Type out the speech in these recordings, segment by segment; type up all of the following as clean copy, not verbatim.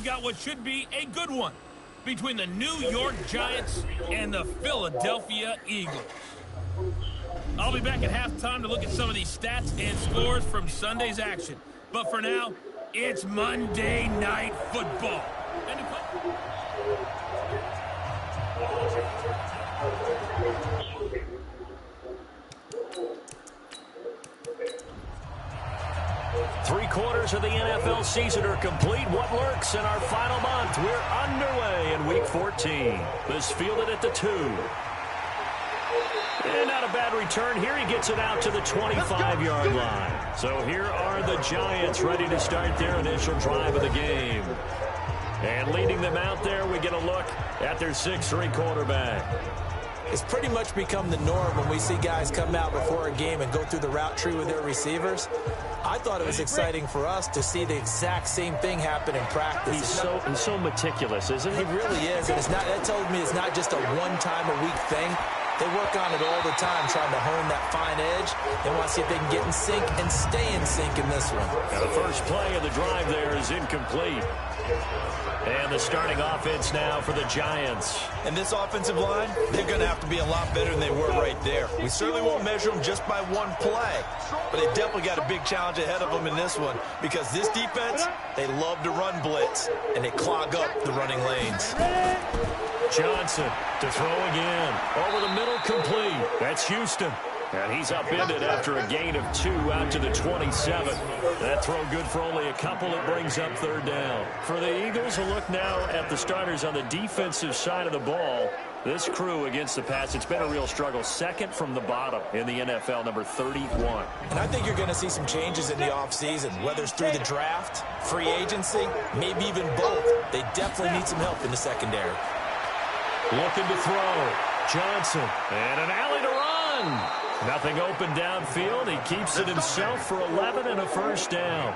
Got what should be a good one between the New York Giants and the Philadelphia Eagles. I'll be back at halftime to look at some of these stats and scores from Sunday's action. But for now, it's Monday Night Football. Three-quarters of the NFL season are complete. What lurks in our final month? We're underway in Week 14. This fielded at the 2. And not a bad return here. He gets it out to the 25-yard line. So here are the Giants ready to start their initial drive of the game. And leading them out there, we get a look at their 6'3" quarterback. It's pretty much become the norm when we see guys come out before a game and go through the route tree with their receivers. I thought it was exciting for us to see the exact same thing happen in practice. He's so meticulous, isn't he? He really is, and that tells me it's not just a one-time-a-week thing. They work on it all the time, trying to hone that fine edge. They want to see if they can get in sync and stay in sync in this one. Now the first play of the drive there is incomplete. And the starting offense now for the Giants. And this offensive line, they're going to have to be a lot better than they were right there. We certainly won't measure them just by one play, but they definitely got a big challenge ahead of them in this one because this defense, they love to run blitz, and they clog up the running lanes. Johnson to throw again. Over the middle, complete. That's Houston. And he's upended after a gain of 2 out to the 27. That throw good for only a couple. It brings up third down. For the Eagles, a look now at the starters on the defensive side of the ball. This crew against the pass, it's been a real struggle. Second from the bottom in the NFL, number 31. And I think you're going to see some changes in the offseason, whether it's through the draft, free agency, maybe even both. They definitely need some help in the secondary. Looking to throw. Johnson. And an alley to run. Nothing open downfield. He keeps it himself for 11 and a first down.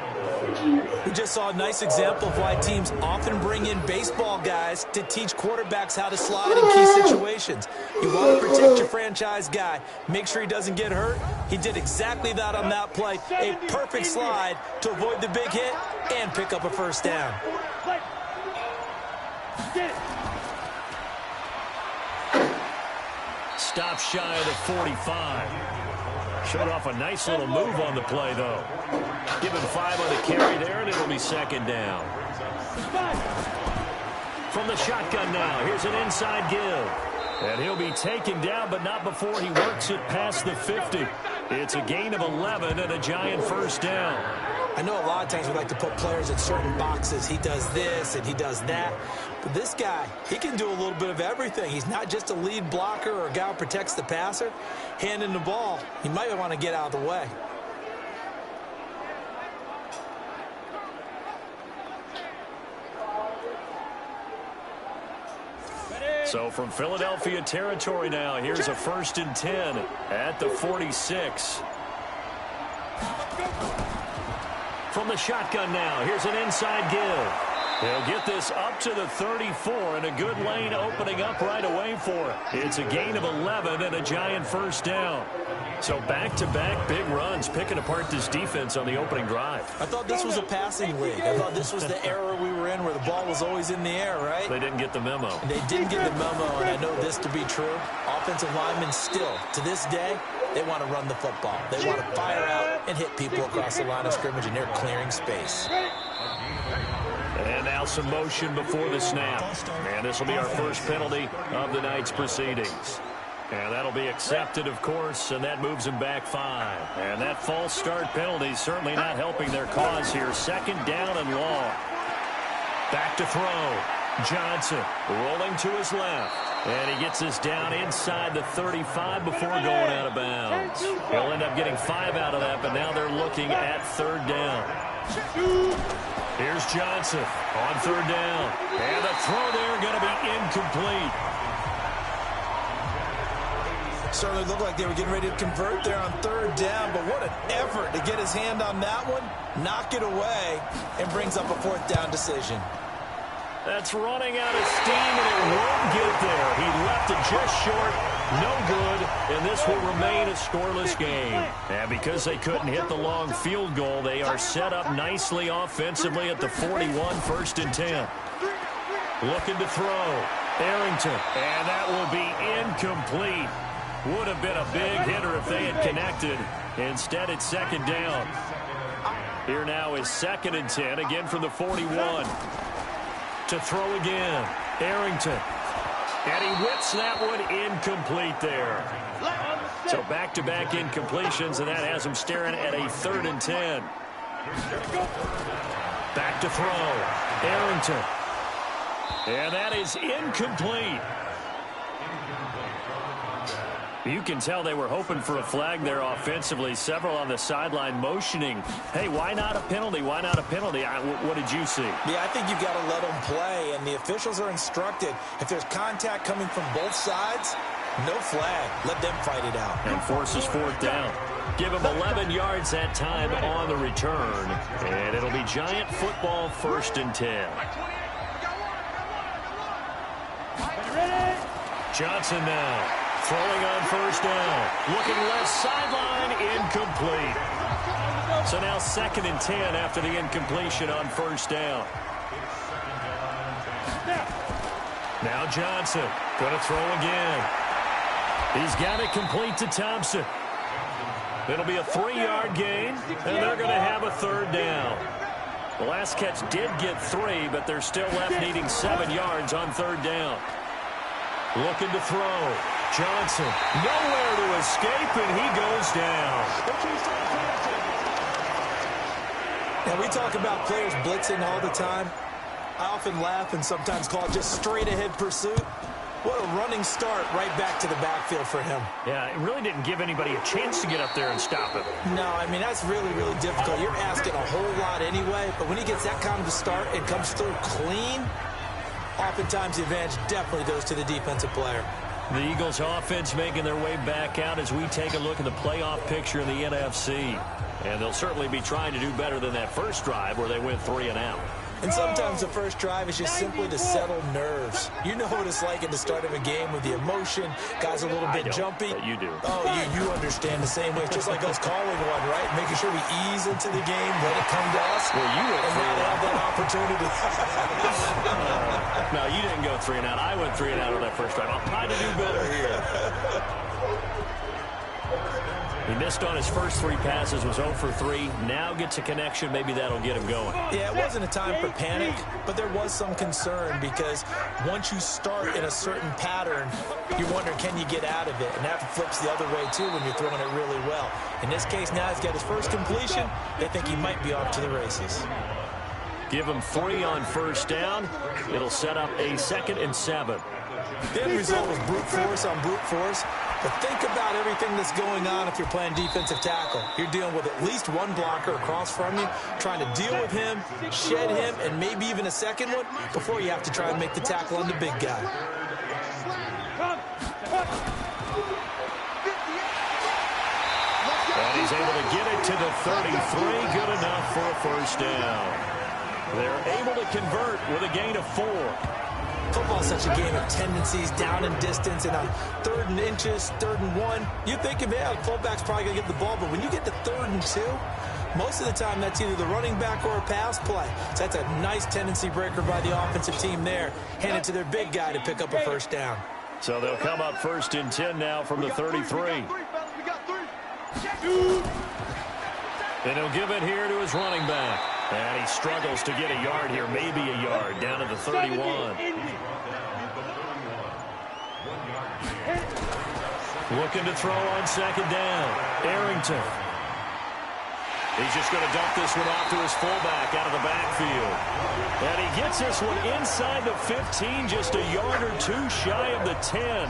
We just saw a nice example of why teams often bring in baseball guys to teach quarterbacks how to slide in key situations. You want to protect your franchise guy. Make sure he doesn't get hurt. He did exactly that on that play. A perfect slide to avoid the big hit and pick up a first down. Stop shy of the 45. Showed off a nice little move on the play, though. Given 5 on the carry there, and it'll be second down. From the shotgun now, here's an inside give. And he'll be taken down, but not before he works it past the 50. It's a gain of 11 and a Giant first down. I know a lot of times we like to put players in certain boxes. He does this and he does that. But this guy, he can do a little bit of everything. He's not just a lead blocker or a guy who protects the passer. Handing the ball, he might want to get out of the way. So from Philadelphia territory now, here's a 1st and 10 at the 46. From the shotgun now, here's an inside give. They'll get this up to the 34, and a good lane opening up right away for it. It's a gain of 11 and a Giant first down. So back-to-back big runs, picking apart this defense on the opening drive. I thought this was a passing league. I thought this was the era we were in where the ball was always in the air, right? They didn't get the memo. And they didn't get the memo, and I know this to be true. Offensive linemen still, to this day, they want to run the football. They want to fire out and hit people across the line of scrimmage, and they're clearing space. And now some motion before the snap. And this will be our first penalty of the night's proceedings. And that'll be accepted, of course, and that moves him back 5. And that false start penalty certainly not helping their cause here. Second down and long. Back to throw. Johnson rolling to his left. And he gets this down inside the 35 before going out of bounds. He'll end up getting 5 out of that, but now they're looking at third down. Here's Johnson on third down. And the throw there going to be incomplete. Certainly looked like they were getting ready to convert there on third down, but what an effort to get his hand on that one, knock it away, and brings up a 4th down decision. That's running out of steam, and it won't get there. He left it just short. No good, and this will remain a scoreless game. And because they couldn't hit the long field goal, they are set up nicely offensively at the 41, 1st and 10. Looking to throw. Arrington. And that will be incomplete. Would have been a big hitter if they had connected. Instead, it's 2nd down. Here now is 2nd and 10, again from the 41. To throw again. Arrington. And he whips that one incomplete there. So back-to-back incompletions, and that has him staring at a 3rd and 10. Back to throw. Arrington. And that is incomplete. You can tell they were hoping for a flag there offensively. Several on the sideline motioning, hey, why not a penalty? Why not a penalty? What did you see? Yeah, I think you've got to let them play, and the officials are instructed. If there's contact coming from both sides, no flag. Let them fight it out. And forces 4th down. Give them 11 yards that time on the return. And it'll be Giant football, 1st and 10. Johnson now. Throwing on 1st down. Looking left sideline. Incomplete. So now 2nd and 10 after the incompletion on 1st down. Now Johnson. Going to throw again. He's got it complete to Thompson. It'll be a 3-yard gain, and they're going to have a 3rd down. The last catch did get 3, but they're still left needing 7 yards on 3rd down. Looking to throw. Johnson, nowhere to escape, and he goes down. Now, we talk about players blitzing all the time. I often laugh and sometimes call it just straight-ahead pursuit. What a running start right back to the backfield for him. Yeah, it really didn't give anybody a chance to get up there and stop him. No, I mean, that's really, really difficult. You're asking a whole lot anyway, but when he gets that kind of a start and comes through clean, oftentimes the advantage definitely goes to the defensive player. The Eagles offense making their way back out as we take a look at the playoff picture in the NFC. And they'll certainly be trying to do better than that first drive where they went 3 and out. And sometimes the first drive is just simply to settle nerves. You know what it's like at the start of a game with the emotion. Guys a little bit jumpy. But you do. Oh, you understand the same way. It's just like us calling one, right? Making sure we ease into the game, let it come to us. Well, you went and now they have that opportunity. No, you didn't go 3 and out. I went 3 and out on that first drive. I'll try to do better here. He missed on his first 3 passes, was 0 for 3. Now gets a connection. Maybe that'll get him going. Yeah, it wasn't a time for panic, but there was some concern because once you start in a certain pattern, you wonder, can you get out of it? And that flips the other way, too, when you're throwing it really well. In this case, now he's got his first completion. They think he might be off to the races. Give him 3 on 1st down. It'll set up a 2nd and 7. The end result was brute force on brute force. But think about everything that's going on if you're playing defensive tackle. You're dealing with at least one blocker across from you, trying to deal with him, shed him, and maybe even a second one before you have to try and make the tackle on the big guy. And he's able to get it to the 33. Good enough for a 1st down. They're able to convert with a gain of 4. Football's such a game of tendencies, down and distance, and on 3rd and inches, 3rd and 1, you think, yeah, the fullback's probably going to get the ball, but when you get to 3rd and 2, most of the time that's either the running back or a pass play. So that's a nice tendency breaker by the offensive team there. Hand it to their big guy to pick up a 1st down. So they'll come up 1st and 10 now from the 33. And he'll give it here to his running back. And he struggles to get a yard here, maybe a yard, down to the 31. Looking to throw on 2nd down. Arrington. He's just going to dump this one off to his fullback out of the backfield. And he gets this one inside the 15, just a yard or 2 shy of the 10.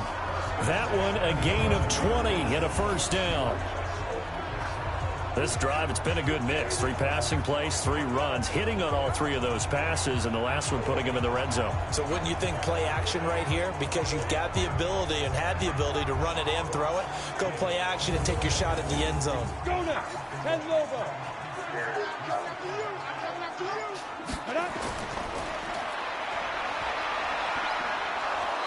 That one a gain of 20 and a 1st down. This drive, it's been a good mix. 3 passing plays, 3 runs, hitting on all 3 of those passes, and the last one putting him in the red zone. So wouldn't you think play action right here? Because you've got the ability and had the ability to run it and throw it. Go play action and take your shot at the end zone. Go now. Hands over.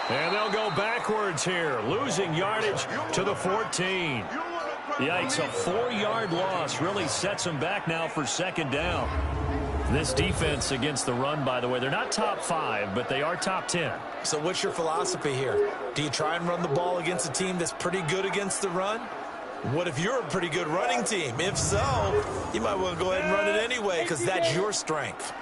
And they'll go backwards here, losing yardage to the 14. Yikes, a 4-yard loss really sets them back now for second down. This defense against the run, by the way, they're not top 5, but they are top 10. So what's your philosophy here? Do you try and run the ball against a team that's pretty good against the run? What if you're a pretty good running team? If so, you might want to go ahead and run it anyway because that's your strength.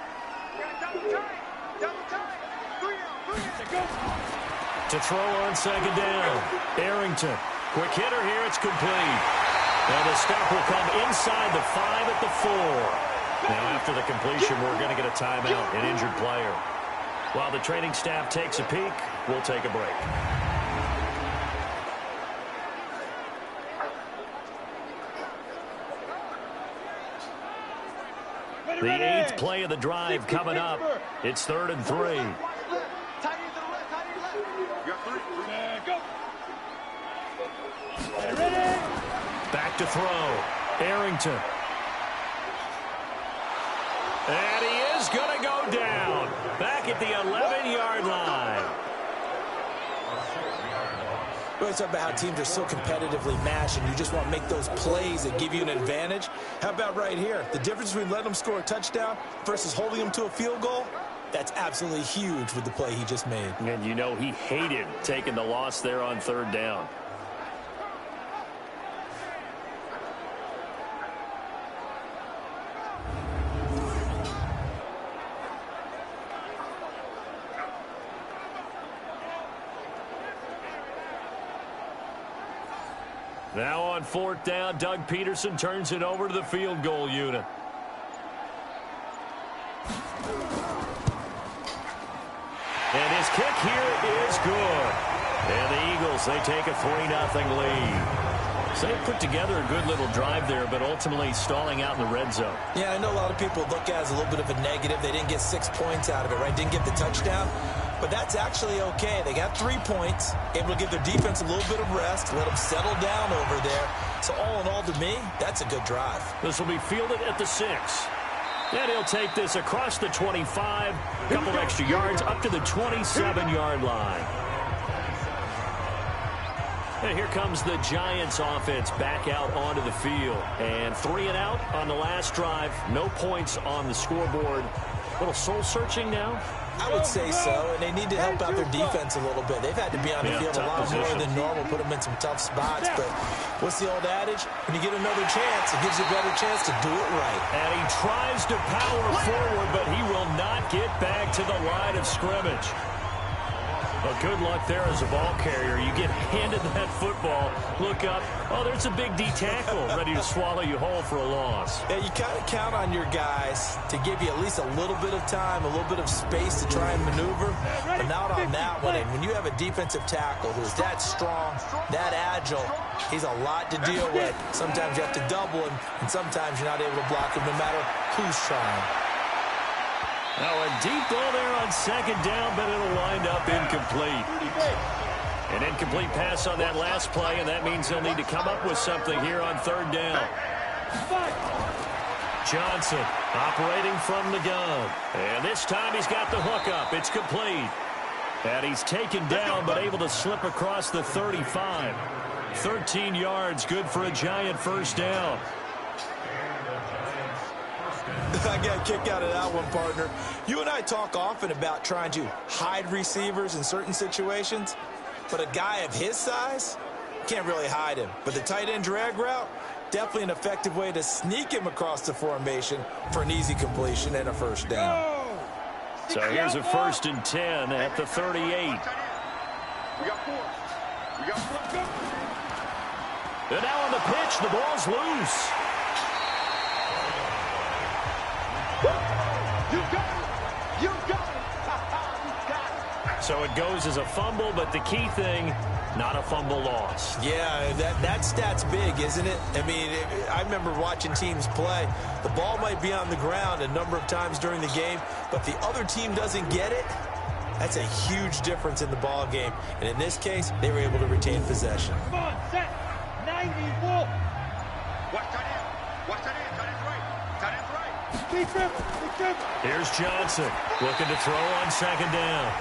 To throw on second down, Arrington. Quick hitter here, it's complete. And the stop will come inside the 5 at the 4. Now after the completion, we're going to get a timeout, an injured player. While the training staff takes a peek, we'll take a break. The 8th play of the drive coming up. It's 3rd and 3. Back to throw. Arrington. And he is going to go down. Back at the 11-yard line. We always talk about how teams are so competitively matched and you just want to make those plays that give you an advantage. How about right here? The difference between letting them score a touchdown versus holding them to a field goal, that's absolutely huge with the play he just made. And you know he hated taking the loss there on 3rd down. Now on 4th down, Doug Peterson turns it over to the field goal unit. And his kick here is good. And the Eagles, they take a 3-0 lead. So they put together a good little drive there, but ultimately stalling out in the red zone. Yeah, I know a lot of people look at it as a little bit of a negative. They didn't get 6 points out of it, right? Didn't get the touchdown. But that's actually okay. They got 3 points, able to give their defense a little bit of rest, let them settle down over there. So all in all, to me, that's a good drive. This will be fielded at the 6. And he'll take this across the 25, a couple extra yards up to the 27-yard line. And here comes the Giants offense back out onto the field. And 3 and out on the last drive. No points on the scoreboard. A little soul-searching now? I would say so, and they need to help out their defense a little bit. They've had to be on the field a lot more than normal, put them in some tough spots. But what's the old adage? When you get another chance, it gives you a better chance to do it right. And he tries to power forward, but he will not get back to the line of scrimmage. Well, good luck there as a ball carrier. You get handed that football, look up, oh, there's a big D tackle ready to swallow you whole for a loss. Yeah, you kind of count on your guys to give you at least a little bit of time, a little bit of space to try and maneuver, but not on that one. And when you have a defensive tackle who's that strong, that agile, he's a lot to deal with. Sometimes you have to double him, and sometimes you're not able to block him no matter who's trying. Now a deep ball there on second down, but it'll wind up incomplete. An incomplete pass on that last play, and that means they'll need to come up with something here on 3rd down. Johnson operating from the gun. And this time he's got the hook up. It's complete. And he's taken down, but able to slip across the 35. 13 yards, good for a Giant first down. I got a kick out of that one, partner. You and I talk often about trying to hide receivers in certain situations, but a guy of his size can't really hide him. But the tight end drag route, definitely an effective way to sneak him across the formation for an easy completion and a first down. So here's a 1st and 10 at the 38. And now on the pitch, the ball's loose. So it goes as a fumble, but the key thing, not a fumble loss. Yeah, that stat's big, isn't it? I mean, I remember watching teams play. The ball might be on the ground a number of times during the game, but the other team doesn't get it. That's a huge difference in the ball game. And in this case, they were able to retain possession. Come on, set. 90, wolf. Watch that in. Watch that in. That is right. That is right. Big dribble. Here's Johnson looking to throw on second down.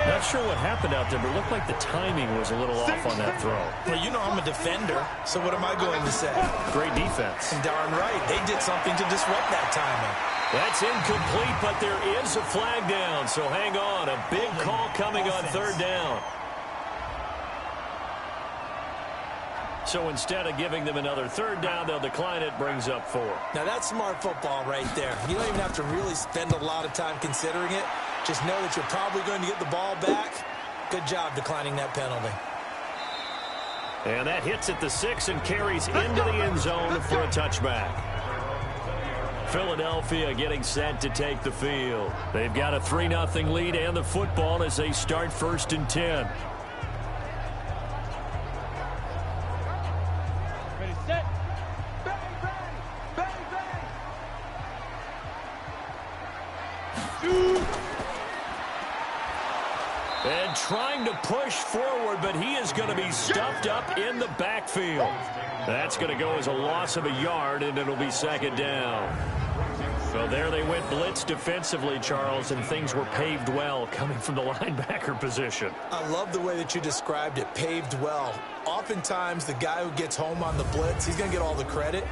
Not sure what happened out there, but it looked like the timing was a little off on that throw. Well, you know I'm a defender, so what am I going to say? Great defense. Darn right. They did something to disrupt that timing. That's incomplete, but there is a flag down, so hang on. A big call coming on third down. So instead of giving them another third down, they'll decline it, brings up 4. Now, that's smart football right there. You don't even have to really spend a lot of time considering it. Just know that you're probably going to get the ball back. Good job declining that penalty. And that hits at the 6 and carries into the end zone for a touchback. Philadelphia getting set to take the field. They've got a 3-0 lead and the football as they start 1st and 10. Ready, set. Bang, bang, bang, bang. Shoot. And trying to push forward, but he is going to be stuffed up in the backfield. That's going to go as a loss of a yard, and it'll be 2nd down. So there they went blitz defensively, Charles, and things were paved well coming from the linebacker position. I love the way that you described it, paved well. Oftentimes, the guy who gets home on the blitz, he's going to get all the credit.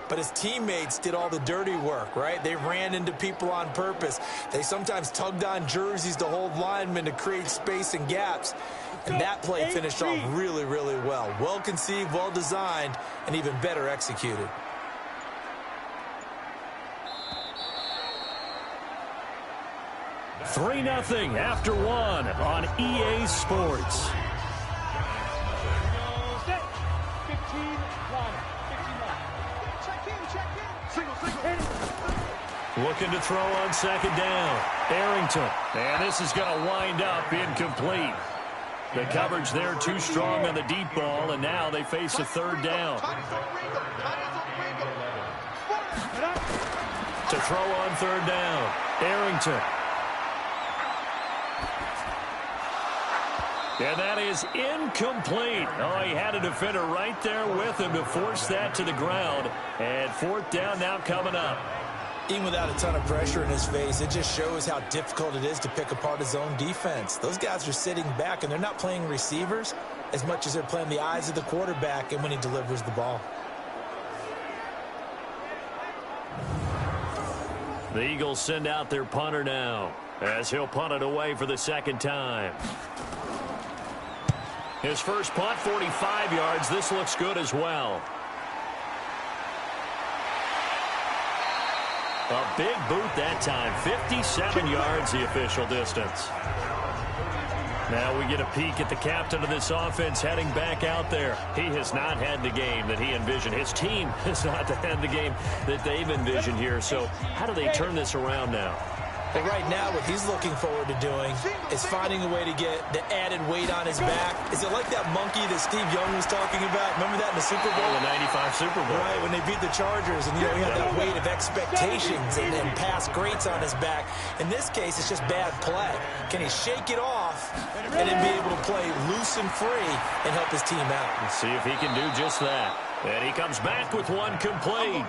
But his teammates did all the dirty work, right? They ran into people on purpose. They sometimes tugged on jerseys to hold linemen to create space and gaps. And that play finished off really, really well. Well conceived, well designed, and even better executed. Three 0 after 1 on EA Sports. Set. 15 line. 15 line. Check in. Single. Looking to throw on 2nd down. Arrington. And this is going to wind up incomplete. The coverage there too strong on the deep ball, and now they face a 3rd down. To throw on 3rd down. Arrington. And that is incomplete. Oh, he had a defender right there with him to force that to the ground. And 4th down now coming up. Even without a ton of pressure in his face, it just shows how difficult it is to pick apart his own defense. Those guys are sitting back, and they're not playing receivers as much as they're playing the eyes of the quarterback and when he delivers the ball. The Eagles send out their punter now as he'll punt it away for the 2nd time. His first punt, 45 yards. This looks good as well. A big boot that time. 57 yards, the official distance. Now we get a peek at the captain of this offense heading back out there. He has not had the game that he envisioned. His team has not had the game that they've envisioned here. So how do they turn this around now? But right now, what he's looking forward to doing is finding a way to get the added weight on his back. Is it like that monkey that Steve Young was talking about? Remember that in the Super Bowl? The 95 Super Bowl. Right, when they beat the Chargers, and, he had that weight of expectations and past greats on his back. In this case, it's just bad play. Can he shake it off and then be able to play loose and free and help his team out? Let's see if he can do just that. And he comes back with one complete.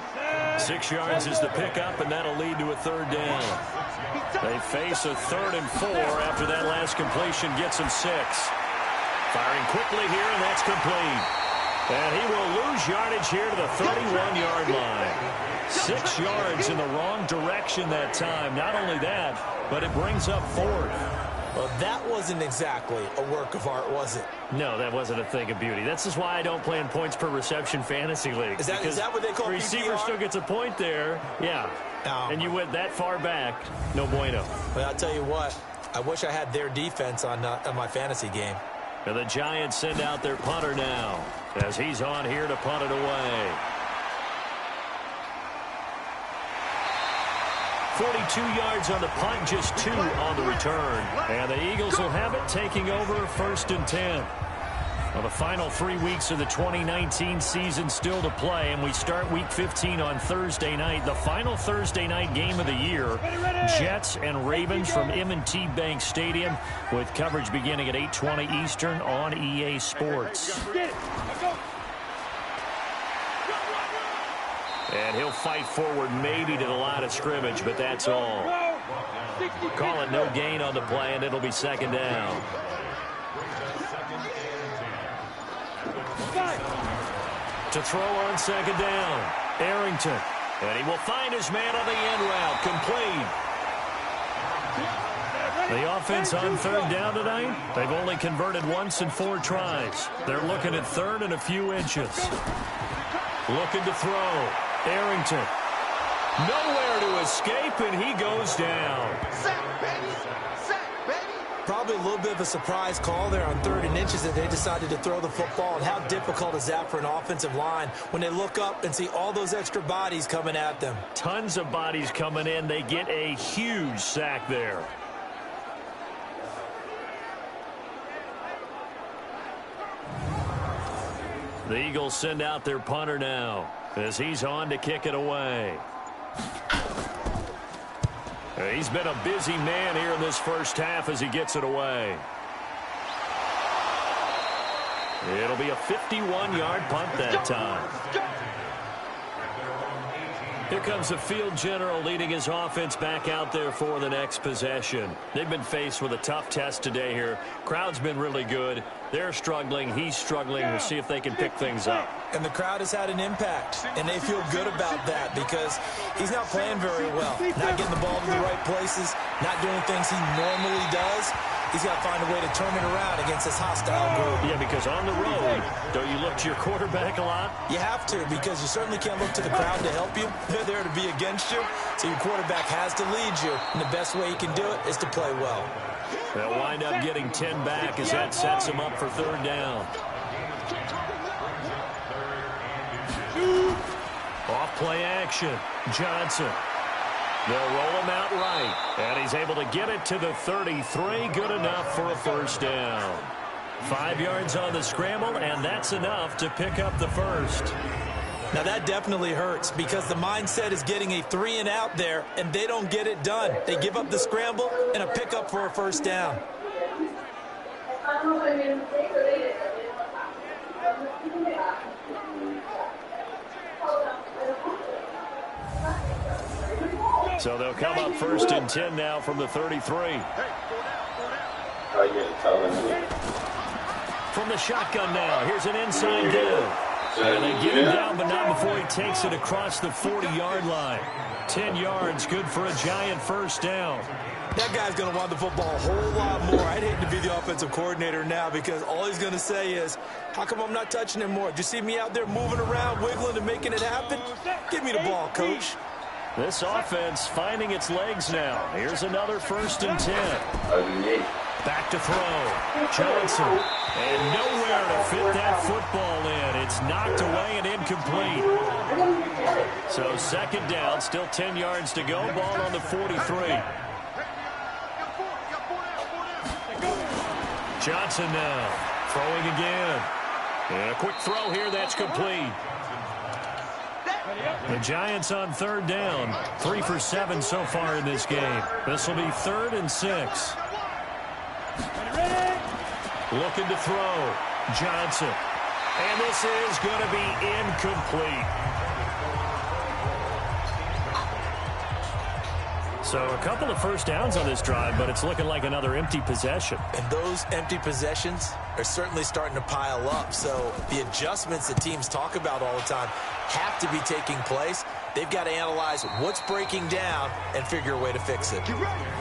6 yards is the pickup, and that'll lead to a 3rd down. They face a 3rd and 4 after that last completion gets him 6. Firing quickly here, and that's complete. And he will lose yardage here to the 31-yard line. 6 yards in the wrong direction that time. Not only that, but it brings up 4th. Well, that wasn't exactly a work of art, was it? No, that wasn't a thing of beauty. That's just why I don't play in points per reception fantasy leagues. Is that what they call the receiver PPR? still gets a point there. Yeah. No. And you went that far back. No bueno. Well, I'll tell you what. I wish I had their defense on my fantasy game. And the Giants send out their punter now as he's on here to punt it away. 42 yards on the punt, just 2 on the return. And the Eagles will have it, taking over 1st and 10. Well, the final 3 weeks of the 2019 season still to play, and we start Week 15 on Thursday night. The final Thursday night game of the year, Jets and Ravens from M&T Bank Stadium, with coverage beginning at 8:20 Eastern on EA Sports. And he'll fight forward maybe to the line of scrimmage, but that's all. Call it no gain on the play, and it'll be second down. To throw on second down, Arrington. And he will find his man on the end route, complete. The offense on third down tonight, they've only converted once in 4 tries. They're looking at third and a few inches. Looking to throw, Arrington. Nowhere to escape, and he goes down. Probably a little bit of a surprise call there on third and inches that they decided to throw the football. And how difficult is that for an offensive line when they look up and see all those extra bodies coming at them? Tons of bodies coming in. They get a huge sack there. The Eagles send out their punter now as he's on to kick it away. He's been a busy man here in this first half as he gets it away. It'll be a 51-yard punt that time. Here comes the field general leading his offense back out there for the next possession. They've been faced with a tough test today here. Crowd's been really good. They're struggling. He's struggling. We'll see if they can pick things up. And the crowd has had an impact, and they feel good about that because he's not playing very well. Not getting the ball to the right places, not doing things he normally does. He's got to find a way to turn it around against this hostile group. Yeah, because on the road, don't you look to your quarterback a lot? You have to, because you certainly can't look to the crowd to help you. They're there to be against you, so your quarterback has to lead you, and the best way he can do it is to play well. They'll wind up getting 10 back as that sets them up for third down. Off play action, Johnson. They'll roll him out right, and he's able to get it to the 33. Good enough for a first down. 5 yards on the scramble, and that's enough to pick up the first. Now that definitely hurts because the mindset is getting a 3-and-out there, and they don't get it done. They give up the scramble and a pickup for a first down. So they'll come up first and 10 now from the 33. From the shotgun now, here's an inside give. And they get him down, but not before he takes it across the 40-yard line. 10 yards, good for a giant first down. That guy's going to want the football a whole lot more. I'd hate to be the offensive coordinator now because all he's going to say is, how come I'm not touching him more? Do you see me out there moving around, wiggling, and making it happen? Give me the ball, coach. This offense finding its legs now. Here's another first and 10. Back to throw. Johnson. And nowhere to fit that football in. It's knocked away and incomplete. So second down, still 10 yards to go. Ball on the 43. Johnson now. Throwing again. And a quick throw here. That's complete. The Giants on third down. 3 for 7 so far in this game. This will be 3rd and 6. Looking to throw. Johnson. And this is going to be incomplete. So a couple of first downs on this drive, but it's looking like another empty possession. And those empty possessions are certainly starting to pile up. So the adjustments that teams talk about all the time have to be taking place. They've got to analyze what's breaking down and figure a way to fix it.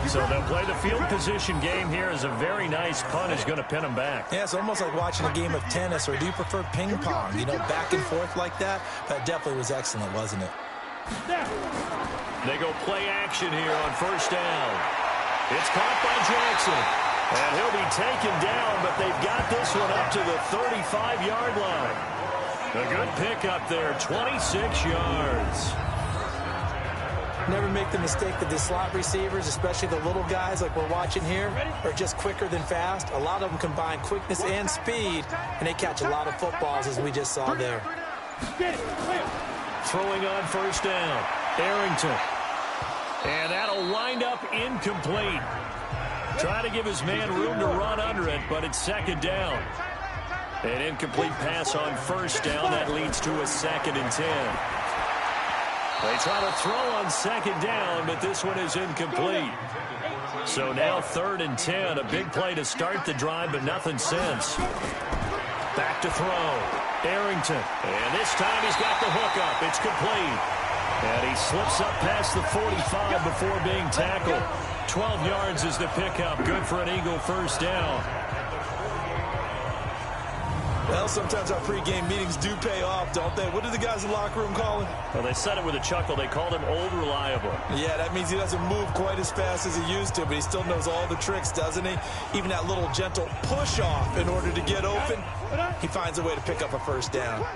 So they'll play the field position game here as a very nice punt is going to pin them back. Yeah, it's almost like watching a game of tennis, or do you prefer ping pong? You know, back and forth like that? That definitely was excellent, wasn't it? They go play action here on first down. It's caught by Jackson. And he'll be taken down, but they've got this one up to the 35-yard line. A good pickup there, 26 yards. Never make the mistake that the slot receivers, especially the little guys like we're watching here, are just quicker than fast. A lot of them combine quickness and speed, and they catch a lot of footballs, as we just saw there. Throwing on first down, Arrington. And that'll wind up incomplete. Trying to give his man room to run under it, but it's second down. An incomplete pass on first down. That leads to a 2nd and 10. They try to throw on second down, but this one is incomplete. So now 3rd and 10. A big play to start the drive, but nothing since. Back to throw. Arrington. And this time he's got the hook up. It's complete. And he slips up past the 45 before being tackled. 12 yards is the pickup. Good for an Eagle first down. Well, sometimes our pregame meetings do pay off, don't they? What did the guys in the locker room call him? Well, they said it with a chuckle. They called him Old Reliable. Yeah, that means he doesn't move quite as fast as he used to, but he still knows all the tricks, doesn't he? Even that little gentle push-off in order to get open, he finds a way to pick up a first down.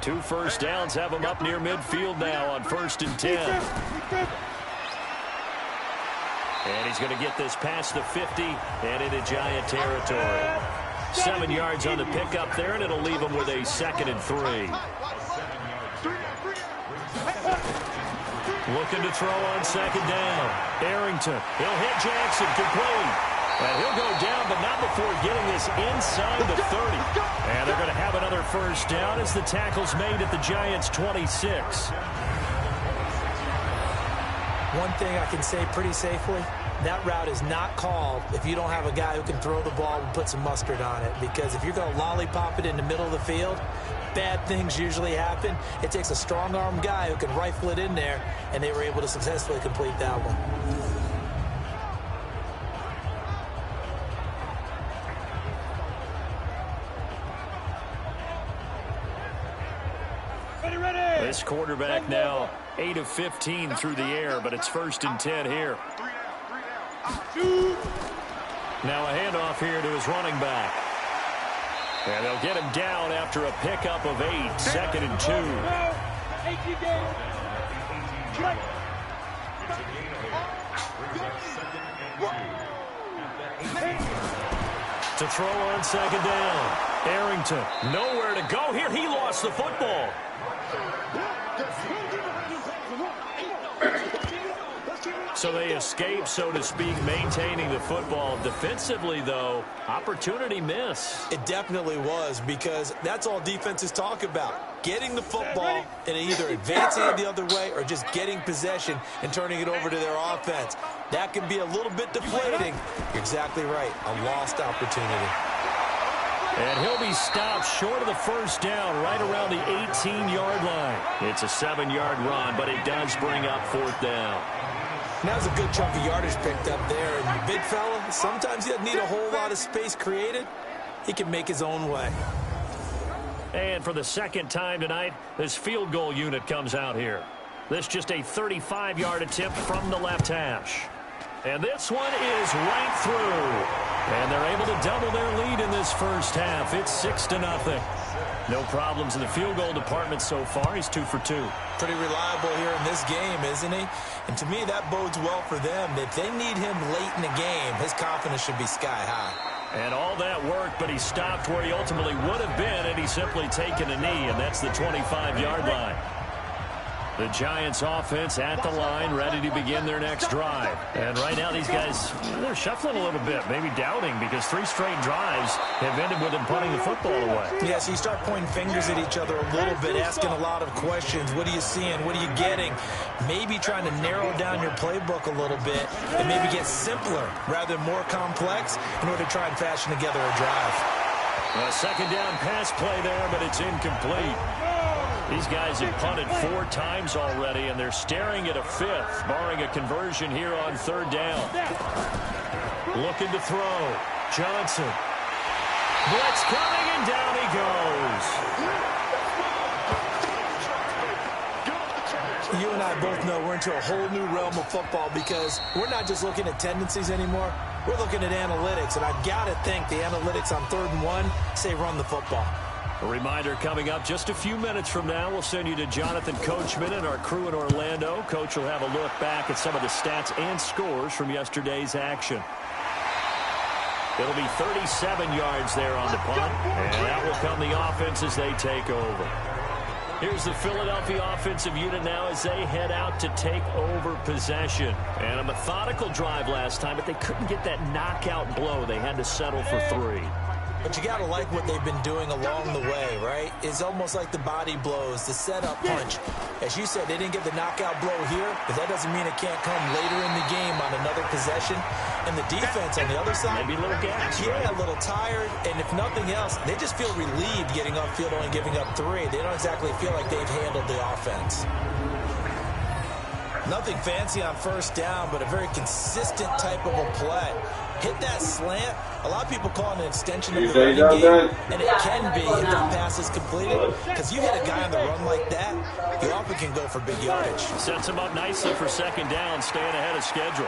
2 first downs have him up near midfield now on 1st and 10. And he's going to get this past the 50 and into Giant territory. 7 yards on the pickup there, and it'll leave him with a 2nd and 3. Looking to throw on 2nd down. Arrington. He'll hit Jackson. Complete. And he'll go down, but not before getting this inside the 30. And they're going to have another first down as the tackle's made at the Giants' 26. One thing I can say pretty safely, that route is not called if you don't have a guy who can throw the ball and put some mustard on it. Because if you're going to lollipop it in the middle of the field, bad things usually happen. It takes a strong-arm guy who can rifle it in there, and they were able to successfully complete that one. This quarterback now 8 of 15 through the air, but it's 1st and 10 here. Now a handoff here to his running back. And they'll get him down after a pickup of 8, 2nd and 2. To throw on 2nd down. Arrington, nowhere to go here. He lost the football. So they escape, so to speak, maintaining the football. Defensively, though, opportunity miss. It definitely was, because that's all defenses talk about. Getting the football and either advancing it the other way or just getting possession and turning it over to their offense. That can be a little bit deflating. You're exactly right. A lost opportunity. And he'll be stopped short of the first down right around the 18-yard line. It's a 7-yard run, but it does bring up 4th down. That was a good chunk of yardage picked up there. And big fella, sometimes he doesn't need a whole lot of space created. He can make his own way. And for the 2nd time tonight, this field goal unit comes out here. This just a 35-yard attempt from the left hash. And this one is right through. And they're able to double their lead in this first half. It's 6-0. No problems in the field goal department so far. He's 2 for 2. Pretty reliable here in this game, isn't he? And to me, that bodes well for them. If they need him late in the game, his confidence should be sky high. And all that work, but he stopped where he ultimately would have been had he simply taken a knee, and that's the 25-yard line. The Giants offense at the line, ready to begin their next drive. And right now these guys, they're shuffling a little bit, maybe doubting, because 3 straight drives have ended with them punting the football away. Yeah, so you start pointing fingers at each other a little bit, asking a lot of questions. What are you seeing? What are you getting? Maybe trying to narrow down your playbook a little bit and maybe get simpler rather than more complex in order to try and fashion together a drive. A 2nd down pass play there, but it's incomplete. These guys have punted 4 times already, and they're staring at a 5th, barring a conversion here on 3rd down. Looking to throw. Johnson. Blitz coming, and down he goes. You and I both know we're into a whole new realm of football because we're not just looking at tendencies anymore. We're looking at analytics, and I've got to think the analytics on 3rd and 1 say run the football. A reminder coming up just a few minutes from now. We'll send you to Jonathan Coachman and our crew in Orlando. Coach will have a look back at some of the stats and scores from yesterday's action. It'll be 37 yards there on the punt, and out will come the offense as they take over. Here's the Philadelphia offensive unit now as they head out to take over possession. And a methodical drive last time, but they couldn't get that knockout blow. They had to settle for 3. But you got to like what they've been doing along the way, right? It's almost like the body blows, the setup punch. As you said, they didn't get the knockout blow here, but that doesn't mean it can't come later in the game on another possession. And the defense on the other side, maybe a little gas, yeah, a little tired. And if nothing else, they just feel relieved getting upfield, only giving up 3. They don't exactly feel like they've handled the offense. Nothing fancy on first down, but a very consistent type of a play. Hit that slant. A lot of people call it an extension of the running game, and it can be if the pass is completed. Because you hit a guy on the run like that, he often can go for big yardage. Sets him up nicely for second down, staying ahead of schedule.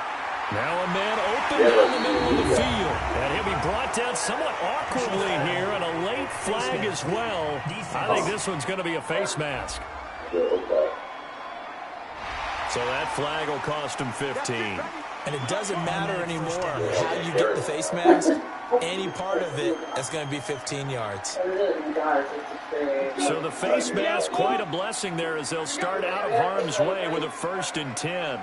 Now a man open down the middle of the field. And he'll be brought down somewhat awkwardly here, and a late flag as well. I think this one's going to be a face mask. So that flag will cost him 15. And it doesn't matter anymore how you get the face mask. Any part of it is going to be 15 yards. So the face mask, quite a blessing there as they'll start out of harm's way with a 1st and 10.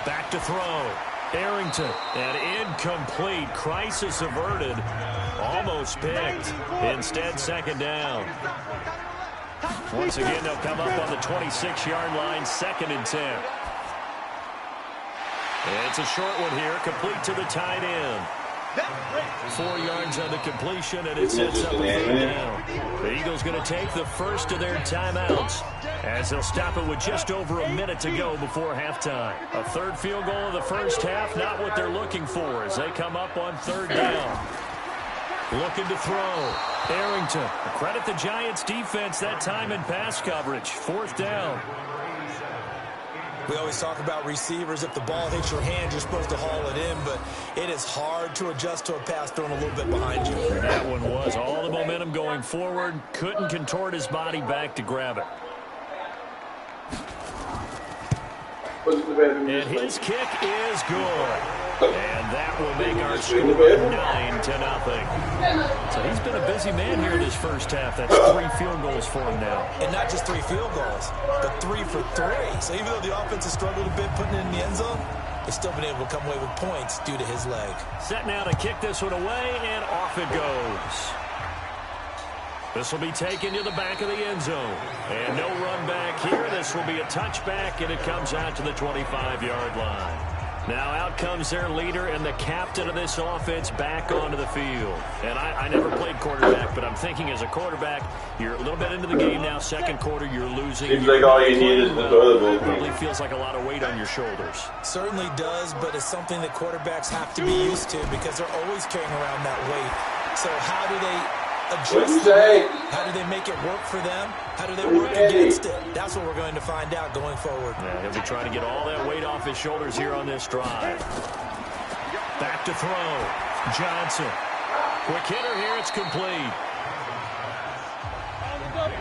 Back to throw. Arrington. And incomplete. Crisis averted. Almost picked. Instead, second down. Once again, they'll come up on the 26-yard line, 2nd and 10. It's a short one here, complete to the tight end. 4 yards on the completion, and it sets up a 3rd down. The Eagles going to take the first of their timeouts as they'll stop it with just over a minute to go before halftime. A 3rd field goal of the first half, not what they're looking for as they come up on 3rd down. Looking to throw. Arrington. Credit the Giants defense that time in pass coverage. 4th down. We always talk about receivers. If the ball hits your hand, you're supposed to haul it in, but it is hard to adjust to a pass thrown a little bit behind you. That one was all the momentum going forward. Couldn't contort his body back to grab it. And his kick is good. And that will make our score 9-0. So he's been a busy man here this first half. That's 3 field goals for him now. And not just 3 field goals, but 3 for 3. So even though the offense has struggled a bit putting it in the end zone, they've still been able to come away with points due to his leg. Set now to kick this one away, and off it goes. This will be taken to the back of the end zone. And no run back here. This will be a touchback, and it comes out to the 25-yard line. Now out comes their leader and the captain of this offense back onto the field. And I never played quarterback, but I'm thinking as a quarterback, you're a little bit into the game now. 2nd quarter, you're losing. Seems like all you need is the toilet bowl. Probably feels like a lot of weight on your shoulders. Certainly does, but it's something that quarterbacks have to be used to because they're always carrying around that weight. So how do they adjust it? How do they make it work for them? How do they work against it? That's what we're going to find out going forward. Yeah, he'll be trying to get all that weight off his shoulders here on this drive. Back to throw. Johnson. Quick hitter here. It's complete.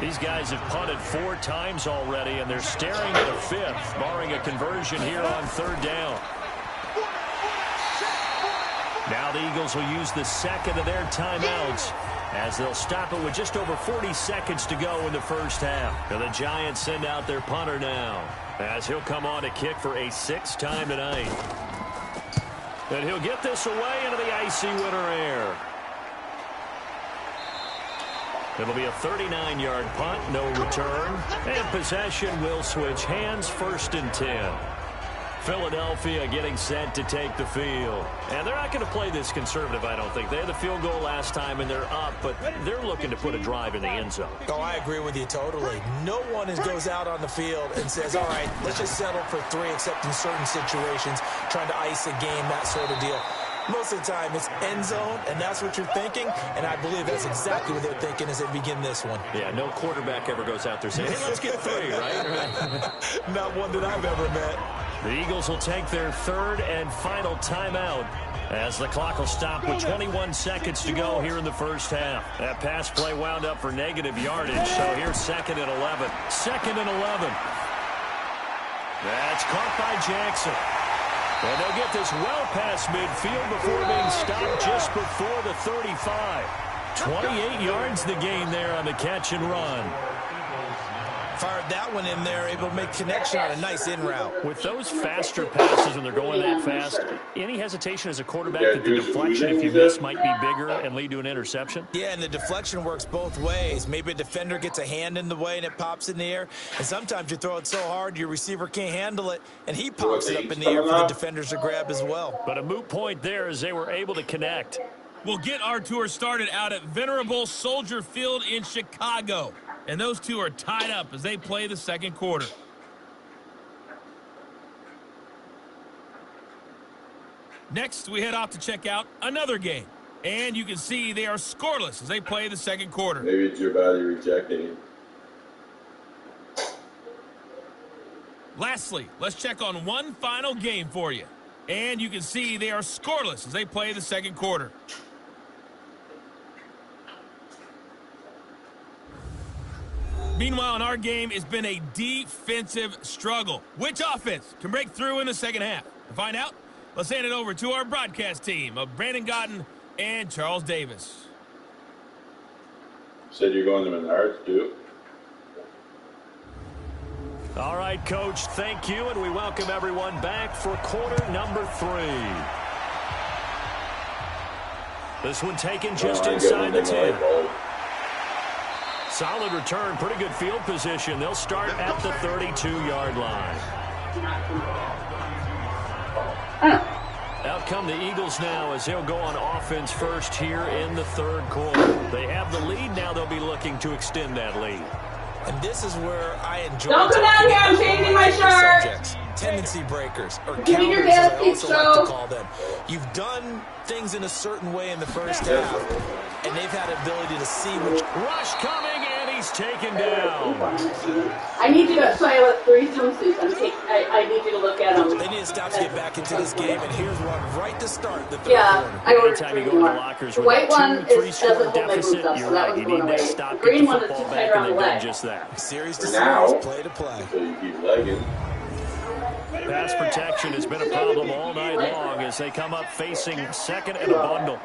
These guys have punted 4 times already, and they're staring at a 5th, barring a conversion here on 3rd down. Now the Eagles will use the 2nd of their timeouts as they'll stop it with just over 40 seconds to go in the first half. And the Giants send out their punter now as he'll come on to kick for a 6th time tonight. And he'll get this away into the icy winter air. It'll be a 39-yard punt, no return. And possession will switch hands, 1st and 10. Philadelphia getting set to take the field. And they're not going to play this conservative, I don't think. They had the field goal last time, and they're up, but they're looking to put a drive in the end zone. Oh, I agree with you totally. No one goes out on the field and says, all right, let's just settle for 3, except in certain situations, trying to ice a game, that sort of deal. Most of the time, it's end zone, and that's what you're thinking, and I believe that's exactly what they're thinking as they begin this one. Yeah, no quarterback ever goes out there saying, hey, let's get 3, right? Not one that I've ever met. The Eagles will take their 3rd and final timeout as the clock will stop with 21 seconds to go here in the first half. That pass play wound up for negative yardage, so here's 2nd and 11. 2nd and 11. That's caught by Jackson. And they'll get this well past midfield before being stopped just before the 35. 28 yards the gain there on the catch and run. Fired that one in there, able to make connection on a nice in route. With those faster passes when they're going that fast, any hesitation as a quarterback that the deflection, if you miss, might be bigger and lead to an interception? Yeah, and the deflection works both ways. Maybe a defender gets a hand in the way and it pops in the air. And sometimes you throw it so hard your receiver can't handle it, and he pops it up in the air for the defenders to grab as well. But a moot point there as they were able to connect. We'll get our tour started out at Venerable Soldier Field in Chicago. And those two are tied up as they play the second quarter. Next, we head off to check out another game. And you can see they are scoreless as they play the second quarter. Maybe it's your body rejecting. Lastly, let's check on one final game for you. And you can see they are scoreless as they play the second quarter. Meanwhile, in our game, it's been a defensive struggle. Which offense can break through in the second half? To find out, let's hand it over to our broadcast team of Brandon Gotten and Charles Davis. Said you're going to Menards, too? All right, Coach, thank you, and we welcome everyone back for quarter number 3. This one taken just inside the 10. Solid return, pretty good field position. They'll start at the 32-yard line. Out come the Eagles now as they'll go on offense first here in the third quarter. They have the lead. Now they'll be looking to extend that lead. And this is where I enjoy Don't come down here, I'm changing my shirt. Subjects, tendency breakers, or Give me your counters, as I gas, also like to call them. You've done things in a certain way in the first half, and they've had ability to see which... Rush coming, and he's taken down. I need you to, so I let 3 swimsuits. I need you to look at them. They need to stop to get back into this game, and here's one right to start the third Yeah, quarter. I ordered Anytime 3 you go more. into lockers The with white a one 2-3 is, score doesn't hold my deficit, boobs up, you're so that right. was You going need away. to stop, The get green the one is football too back, tight and around the they've done leg. just that. Series to Now, series, play to play. so you keep legging. Pass protection has been a problem all night long as they come up facing second and a bundle.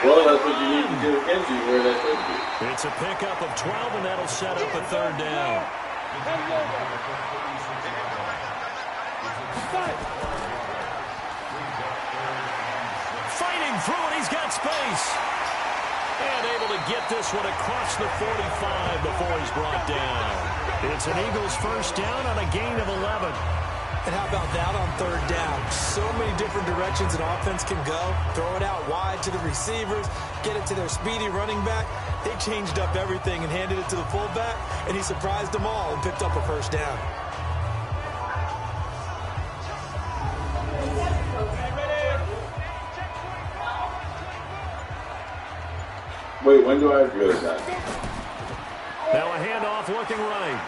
Well, that's what you need to do against you where that should be. It's a pickup of 12, and that'll set up a third down. Fighting through it, he's got space. And able to get this one across the 45 before he's brought down. It's an Eagles first down on a gain of 11. And how about that on third down? So many different directions an offense can go. Throw it out wide to the receivers, get it to their speedy running back. They changed up everything and handed it to the fullback, and he surprised them all and picked up a first down. Wait, when do I have to go to that? Now a handoff looking right.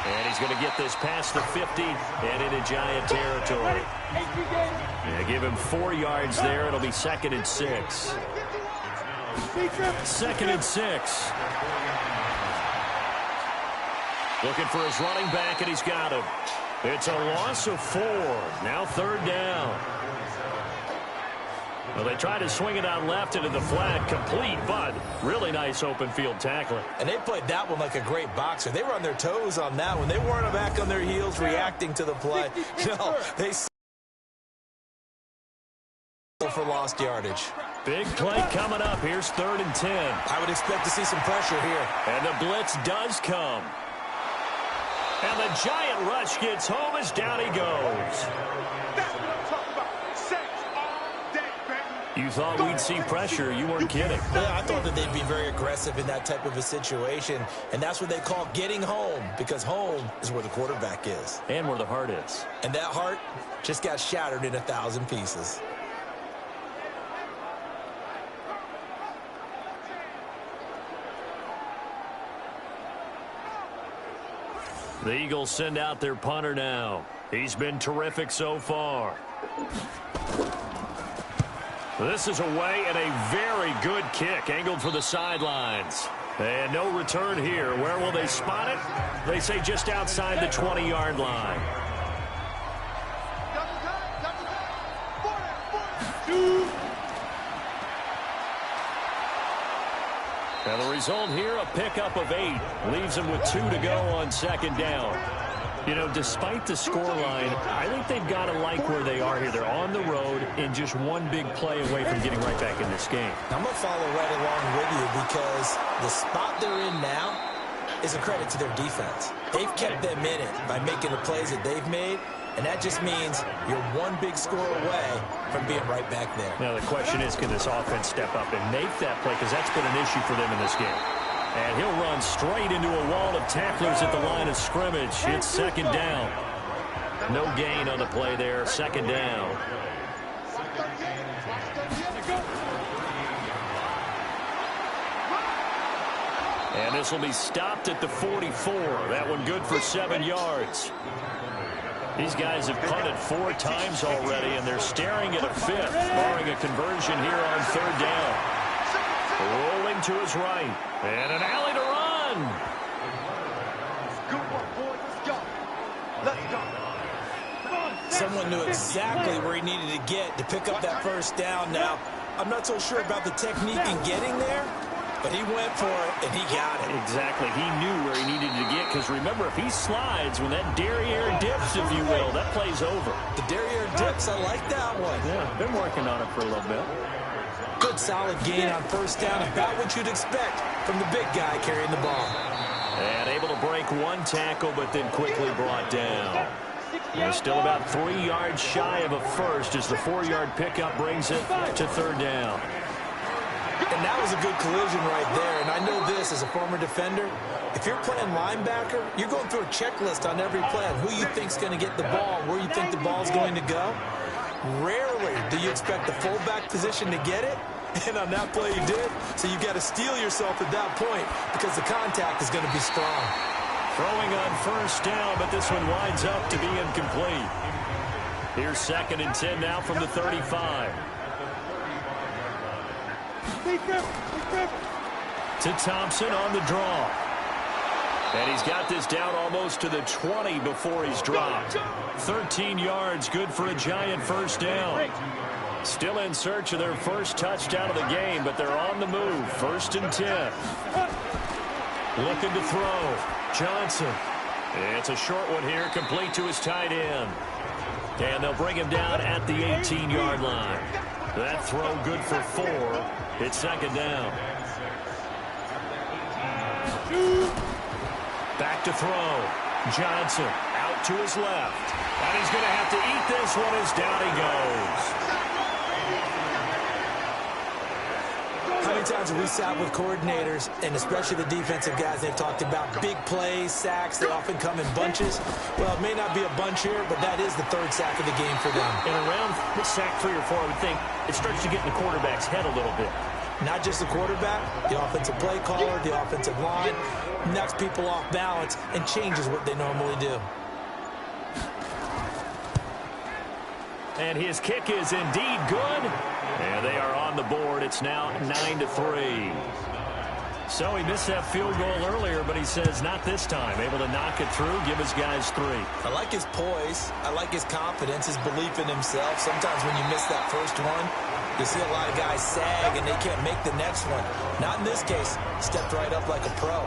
And he's going to get this past the 50 and into Giant territory. Yeah, give him 4 yards there. It'll be 2nd and 6. 2nd and 6. Looking for his running back, and he's got him. It's a loss of 4. Now 3rd down. Well, they tried to swing it out left into the flat, complete, but really nice open field tackling. And they played that one like a great boxer. They were on their toes on that one. They weren't back on their heels reacting to the play. No, they for lost yardage. Big play coming up. Here's 3rd and 10. I would expect to see some pressure here. And the blitz does come. And the Giant rush gets home as down he goes. You thought we'd see pressure. You weren't kidding. Yeah, I thought that they'd be very aggressive in that type of a situation, and that's what they call getting home, because home is where the quarterback is. And where the heart is. And that heart just got shattered in 1,000 pieces. The Eagles send out their punter now. He's been terrific so far. This is away and a very good kick angled for the sidelines. And no return here. Where will they spot it? They say just outside the 20-yard line. And the result here, a pickup of 8. Leaves them with 2 to go on second down. You know, despite the scoreline, I think they've got to like where they are here. They're on the road and just one big play away from getting right back in this game. I'm going to follow right along with you because the spot they're in now is a credit to their defense. They've kept them in it by making the plays that they've made, and that just means you're one big score away from being right back there. Now the question is, can this offense step up and make that play? Because that's been an issue for them in this game. And he'll run straight into a wall of tacklers at the line of scrimmage. It's second down. No gain on the play there. Second down. And this will be stopped at the 44. That one good for 7 yards. These guys have punted 4 times already, and they're staring at a 5th, barring a conversion here on third down. Rolling to his right. And an alley to run. Good one, boys. Let's go. Let's go. Someone knew exactly where he needed to get to pick up that first down. Now, I'm not so sure about the technique in getting there, but he went for it, and he got it. Exactly. He knew where he needed to get, because remember, if he slides, when that derriere dips, if you will, that play's over. The derriere dips, I like that one. Yeah, been working on it for a little bit. Good solid gain on first down, about what you'd expect from the big guy carrying the ball. And able to break 1 tackle, but then quickly brought down. And still about 3 yards shy of a first as the 4-yard pickup brings it to third down. And that was a good collision right there. And I know this as a former defender. If you're playing linebacker, you're going through a checklist on every play on who you think's going to get the ball, where you think the ball's going to go. Rarely do you expect the fullback position to get it. And on that play he did. So you've got to steel yourself at that point because the contact is going to be strong. Throwing on first down, but this one winds up to be incomplete. Here's 2nd and 10 now from the 35. To Thompson on the draw. And he's got this down almost to the 20 before he's dropped. 13 yards, good for a Giant first down. Still in search of their first touchdown of the game, but they're on the move. 1st and 10. Looking to throw. Johnson. It's a short one here, complete to his tight end. And they'll bring him down at the 18-yard line. That throw good for 4. It's second down. Back to throw. Johnson out to his left. And he's going to have to eat this one as down he goes. How many times have we sat with coordinators, and especially the defensive guys, they've talked about big plays, sacks. They often come in bunches. Well, it may not be a bunch here, but that is the 3rd sack of the game for them. And around sack 3 or 4, I would think it starts to get in the quarterback's head a little bit. Not just the quarterback, the offensive play caller, the offensive line, knocks people off balance and changes what they normally do. And his kick is indeed good. And they are on the board. It's now 9-3. So he missed that field goal earlier, but he says not this time. Able to knock it through, give his guys 3. I like his poise. I like his confidence, his belief in himself. Sometimes when you miss that first one, you see a lot of guys sag and they can't make the next one. Not in this case. Stepped right up like a pro.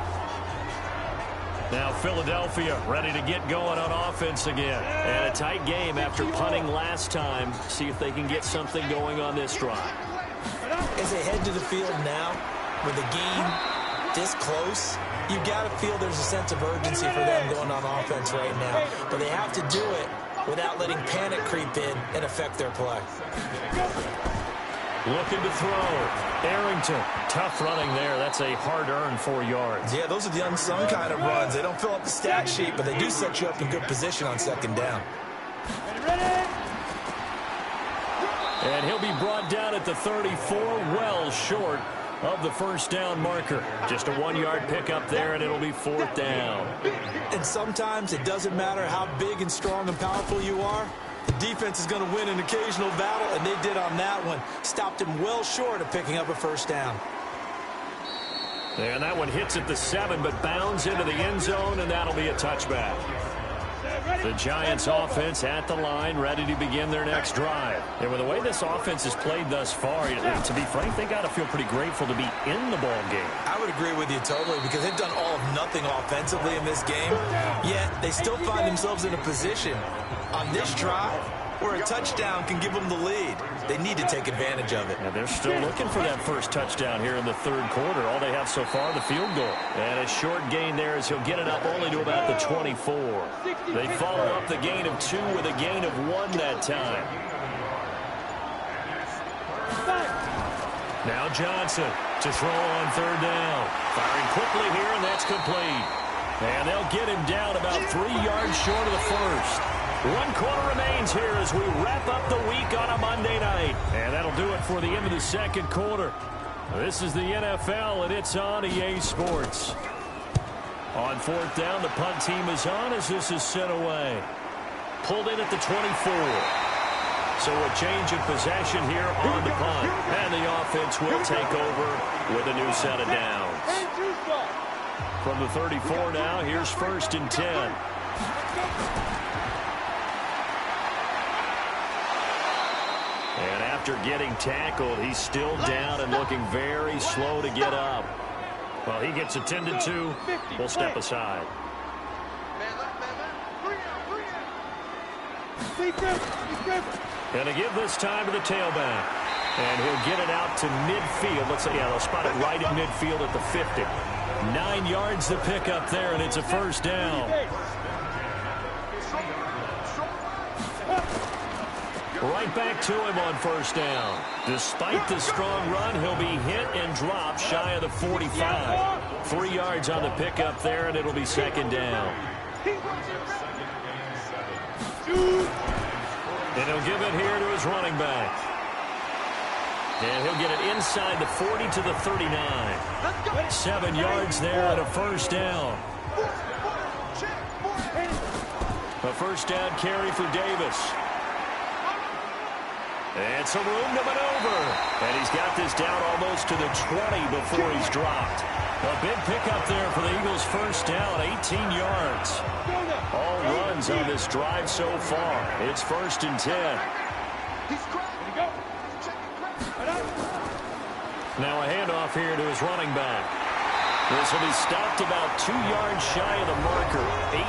Now Philadelphia ready to get going on offense again. And a tight game after punting last time. See if they can get something going on this drive. As they head to the field now, with the game this close, you got to feel there's a sense of urgency for them going on offense right now. But they have to do it without letting panic creep in and affect their play. Looking to throw. Arrington. Tough running there. That's a hard-earned 4 yards. Yeah, those are the unsung kind of runs. They don't fill up the stat sheet, but they do set you up in good position on second down. And he'll be brought down at the 34, well short of the first down marker. Just a 1-yard pickup there, and it'll be 4th down. And sometimes it doesn't matter how big and strong and powerful you are. The defense is going to win an occasional battle, and they did on that one. Stopped him well short of picking up a first down. And that one hits at the 7, but bounds into the end zone, and that'll be a touchback. The Giants offense at the line, ready to begin their next drive. And with the way this offense has played thus far, to be frank, they got to feel pretty grateful to be in the ball game. I would agree with you totally, because they've done all of nothing offensively in this game, yet they still find themselves in a position on this drive where a touchdown can give them the lead. They need to take advantage of it. And they're still looking for that first touchdown here in the third quarter. All they have so far, the field goal. And a short gain there as he'll get it up only to about the 24. They follow up the gain of 2 with a gain of 1 that time. Now Johnson to throw on third down. Firing quickly here, and that's complete. And they'll get him down about 3 yards short of the first. 1 quarter remains here as we wrap up the week on a Monday night. And that'll do it for the end of the second quarter. This is the NFL, and it's on EA Sports. On fourth down, the punt team is on as this is sent away. Pulled in at the 24. So a change of possession here on the punt. And the offense will take over with a new set of downs. From the 34 now, here's 1st and 10. And after getting tackled, he's still down and looking very slow to get up. Well, he gets attended to. We'll step aside. Going to give this time to the tailback. And he'll get it out to midfield. Let's say, yeah, they'll spot it right at midfield at the 50. 9 yards to pick up there, and it's a first down. Right back to him on first down. Despite the strong run, he'll be hit and dropped shy of the 45. 3 yards on the pickup there, and it'll be second down. And he'll give it here to his running back. And he'll get it inside the 40 to the 39. 7 yards there and a first down. A first down carry for Davis. And some room to maneuver. And he's got this down almost to the 20 before he's dropped. A big pickup there for the Eagles' first down, 18 yards. All runs on this drive so far. It's 1st and 10. Now a handoff here to his running back. This will be stopped about 2 yards shy of the marker.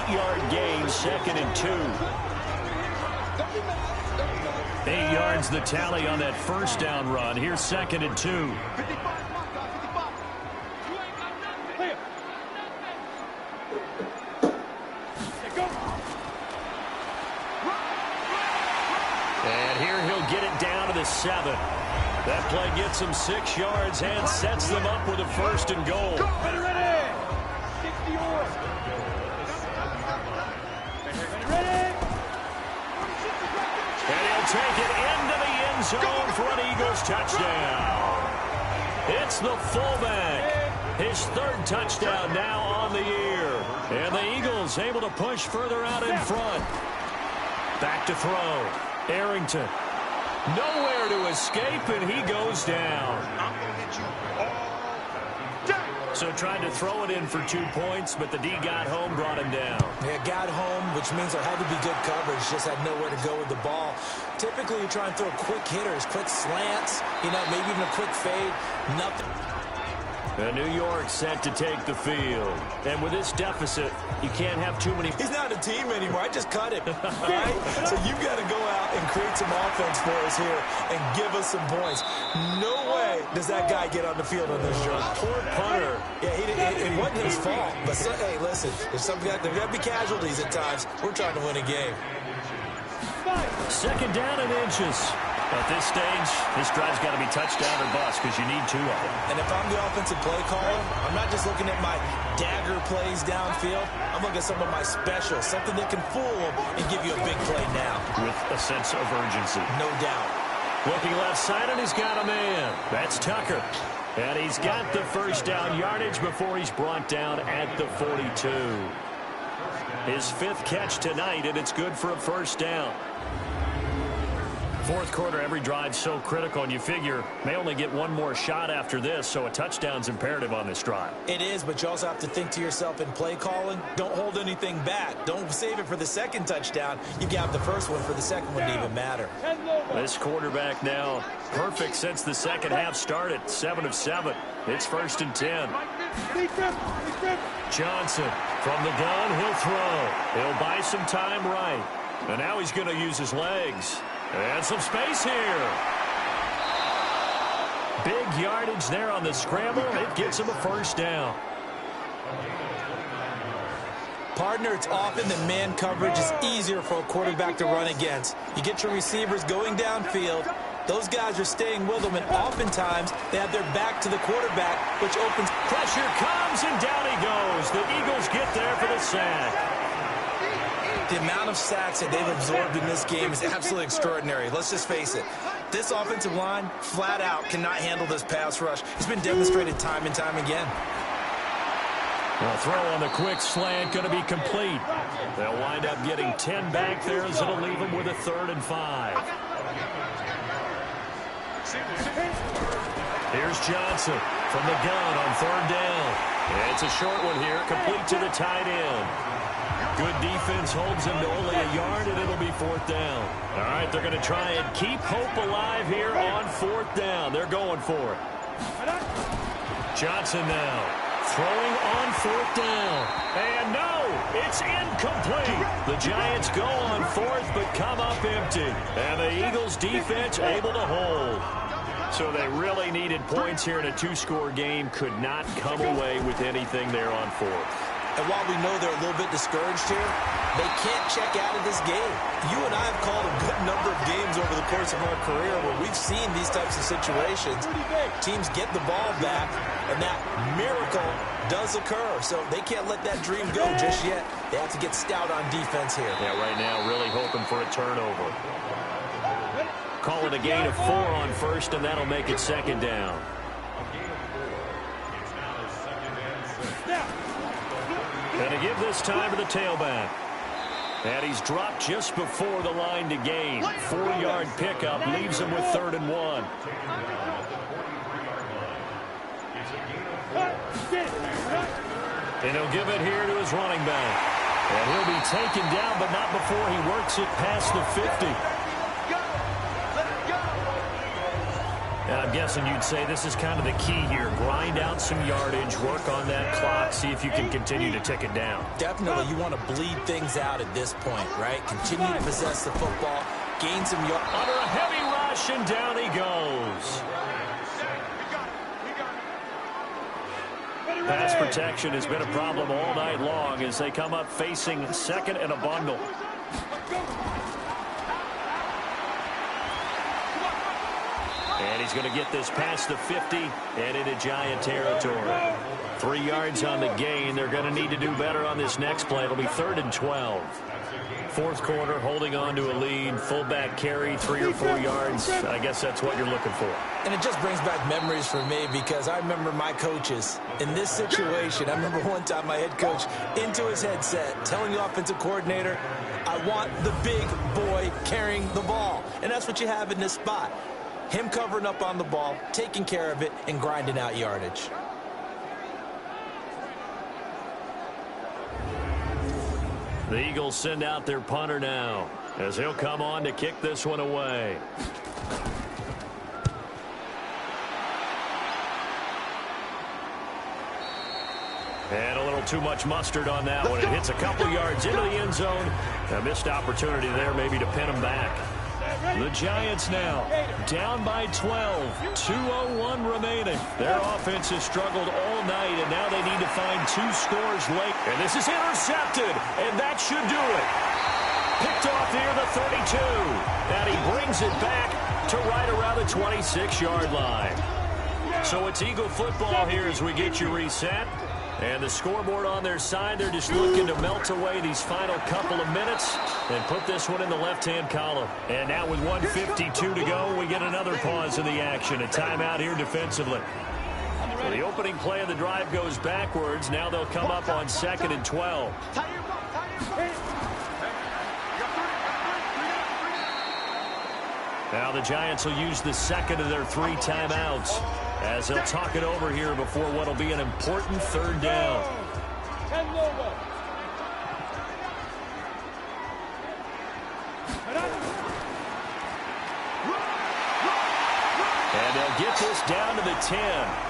8-yard gain, 2nd and 2. 8 yards the tally on that first down run. Here's 2nd and 2. And here he'll get it down to the 7. That play gets him 6 yards and sets them up with a 1st and goal. And he'll take it into the end zone for an Eagles touchdown. It's the fullback. His 3rd touchdown now on the year. And the Eagles able to push further out in front. Back to throw. Arrington. Nowhere to escape, and he goes down. So tried to throw it in for 2 points, but the D got home, brought him down. Yeah, got home, which means there had to be good coverage. Just had nowhere to go with the ball. Typically, you try and throw quick hitters, quick slants, maybe even a quick fade. Nothing. And New York set to take the field. And with this deficit, you can't have too many. He's not a team anymore. I just cut him. All right? So you've got to go out and create some offense for us here and give us some points. No way does that guy get on the field on this drive. Poor punter. Yeah, it wasn't his fault. But, hey, listen, there got to be casualties at times. We're trying to win a game. 2nd down and inches. At this stage, this drive's got to be touchdown or bust because you need 2 of them. And if I'm the offensive play caller, I'm not just looking at my dagger plays downfield. I'm looking at some of my specials, something that can fool them and give you a big play now. With a sense of urgency. No doubt. Looking left side, and he's got a man. That's Tucker. And he's got the first down yardage before he's brought down at the 42. His 5th catch tonight, and it's good for a first down. Fourth quarter, every drive so critical, and you figure may only get one more shot after this, so a touchdown's imperative on this drive. It is, but you also have to think to yourself in play calling, don't hold anything back. Don't save it for the second touchdown. You got the first one for the second one to even matter. This quarterback now perfect since the second half started. 7 of 7. It's 1st and 10. Johnson from the gun, he'll throw. He'll buy some time right. And now he's going to use his legs. And some space here. Big yardage there on the scramble. It gets him a first down. Partner, it's often that man coverage is easier for a quarterback to run against. You get your receivers going downfield. Those guys are staying with them, and oftentimes they have their back to the quarterback, which opens. Pressure comes, and down he goes. The Eagles get there for the sack. The amount of sacks that they've absorbed in this game is absolutely extraordinary. Let's just face it. This offensive line, flat out, cannot handle this pass rush. It's been demonstrated time and time again. The throw on the quick slant going to be complete. They'll wind up getting 10 back there, as it'll leave them with a 3rd and 5. Here's Johnson from the gun on 3rd down. It's a short one here, complete to the tight end. Good defense holds him to only a yard, and it'll be 4th down. All right, they're going to try and keep hope alive here on 4th down. They're going for it. Johnson now throwing on 4th down. And no, it's incomplete. The Giants go on 4th, but come up empty. And the Eagles defense able to hold. So they really needed points here in a 2-score game. Could not come away with anything there on 4th. And while we know they're a little bit discouraged here, they can't check out of this game. You and I have called a good number of games over the course of our career where we've seen these types of situations. Teams get the ball back, and that miracle does occur. So they can't let that dream go just yet. They have to get stout on defense here. Yeah, right now really hoping for a turnover. Call it a gain of 4 on 1st, and that'll make it 2nd down. And to give this time to the tailback. And he's dropped just before the line to gain. 4-yard pickup leaves him with 3rd and 1. And he'll give it here to his running back. And he'll be taken down, but not before he works it past the 50. And I'm guessing you'd say this is kind of the key here. Grind out some yardage, work on that clock, see if you can continue to tick it down. Definitely, you want to bleed things out at this point, right? Continue to possess the football, gain some yards. Under a heavy rush, and down he goes. Pass protection has been a problem all night long as they come up facing 2nd and a bundle. And he's going to get this past the 50 and into Giant territory. 3 yards on the gain. They're going to need to do better on this next play. It'll be 3rd and 12. 4th quarter, holding on to a lead. Fullback carry, 3 or 4 yards. I guess that's what you're looking for. And it just brings back memories for me because I remember my coaches in this situation. I remember one time my head coach into his headset telling the offensive coordinator, I want the big boy carrying the ball. And that's what you have in this spot. Him covering up on the ball, taking care of it, and grinding out yardage. The Eagles send out their punter now as he'll come on to kick this one away. And a little too much mustard on that one. It hits a couple yards into the end zone. A missed opportunity there maybe to pin him back. The Giants now down by 12. 2:01 remaining. Their offense has struggled all night, and now they need to find 2 scores late. And this is intercepted, and that should do it. Picked off near the 32. And he brings it back to right around the 26-yard line. So it's Eagle football here as we get you reset. And the scoreboard on their side, they're just looking to melt away these final couple of minutes and put this one in the left-hand column. And now with 1:52 to go, we get another pause in the action. A timeout here defensively. Well, the opening play of the drive goes backwards. Now they'll come up on 2nd and 12. Now the Giants will use the second of their 3 timeouts as they'll talk it over here before what will be an important third down. And they'll get this down to the 10.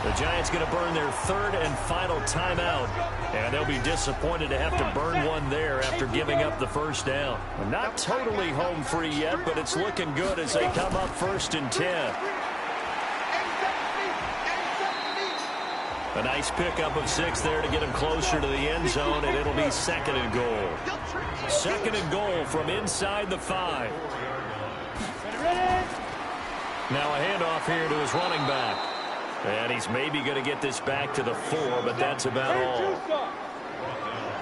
The Giants going to burn their third and final timeout, and they'll be disappointed to have to burn one there after giving up the first down. Not totally home free yet, but it's looking good as they come up 1st and 10. A nice pickup of 6 there to get them closer to the end zone, and it'll be 2nd and goal. 2nd and goal from inside the 5. Now a handoff here to his running back. And he's maybe going to get this back to the 4, but that's about all.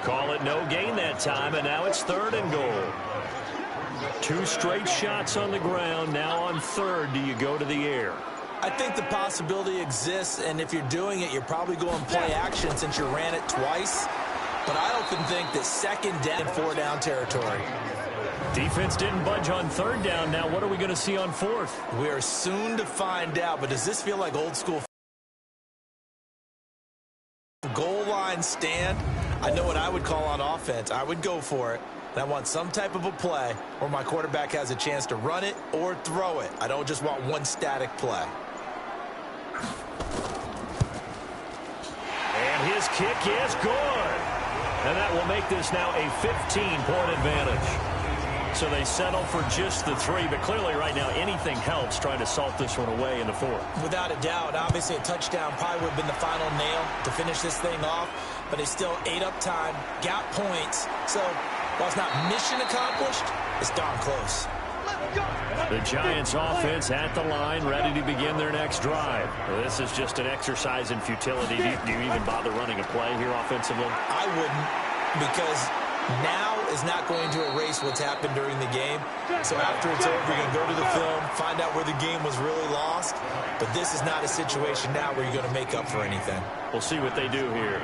Call it no gain that time, and now it's 3rd and goal. 2 straight shots on the ground. Now on 3rd, do you go to the air? I think the possibility exists, and if you're doing it, you're probably going play action since you ran it twice. But I often think that 2nd down and 4 down territory. Defense didn't budge on 3rd down. Now what are we going to see on 4th? We are soon to find out, but does this feel like old school goal line stand? I know what I would call on offense. I would go for it. And I want some type of a play where my quarterback has a chance to run it or throw it. I don't just want one static play. And his kick is good. And that will make this now a 15-point advantage. So they settle for just the 3, but clearly right now anything helps trying to salt this one away in the 4th. Without a doubt, obviously a touchdown probably would have been the final nail to finish this thing off, but they still ate up time, got points. So while it's not mission accomplished, it's darn close. The Giants offense at the line, ready to begin their next drive. Well, this is just an exercise in futility. Do you even bother running a play here offensively? I wouldn't, because now is not going to erase what's happened during the game. So after it's over, you're going to go to the film, find out where the game was really lost. But this is not a situation now where you're going to make up for anything. We'll see what they do here.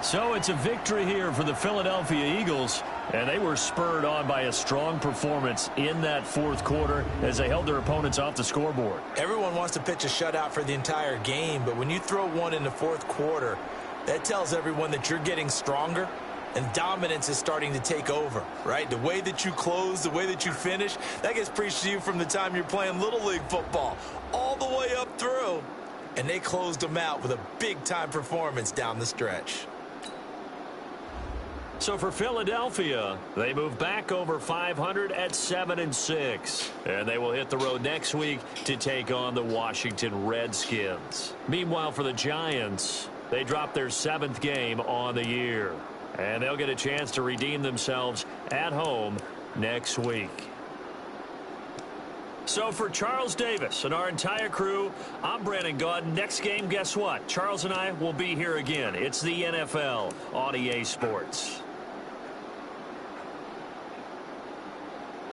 So it's a victory here for the Philadelphia Eagles, and they were spurred on by a strong performance in that 4th quarter as they held their opponents off the scoreboard. Everyone wants to pitch a shutout for the entire game, but when you throw one in the 4th quarter, that tells everyone that you're getting stronger and dominance is starting to take over, right? The way that you close, the way that you finish, that gets preached to you from the time you're playing Little League football all the way up through. And they closed them out with a big-time performance down the stretch. So for Philadelphia, they move back over 500 at 7-6. And they will hit the road next week to take on the Washington Redskins. Meanwhile, for the Giants, they drop their 7th game on the year. And they'll get a chance to redeem themselves at home next week. So for Charles Davis and our entire crew, I'm Brandon Gaudin. Next game, guess what? Charles and I will be here again. It's the NFL on EA Sports.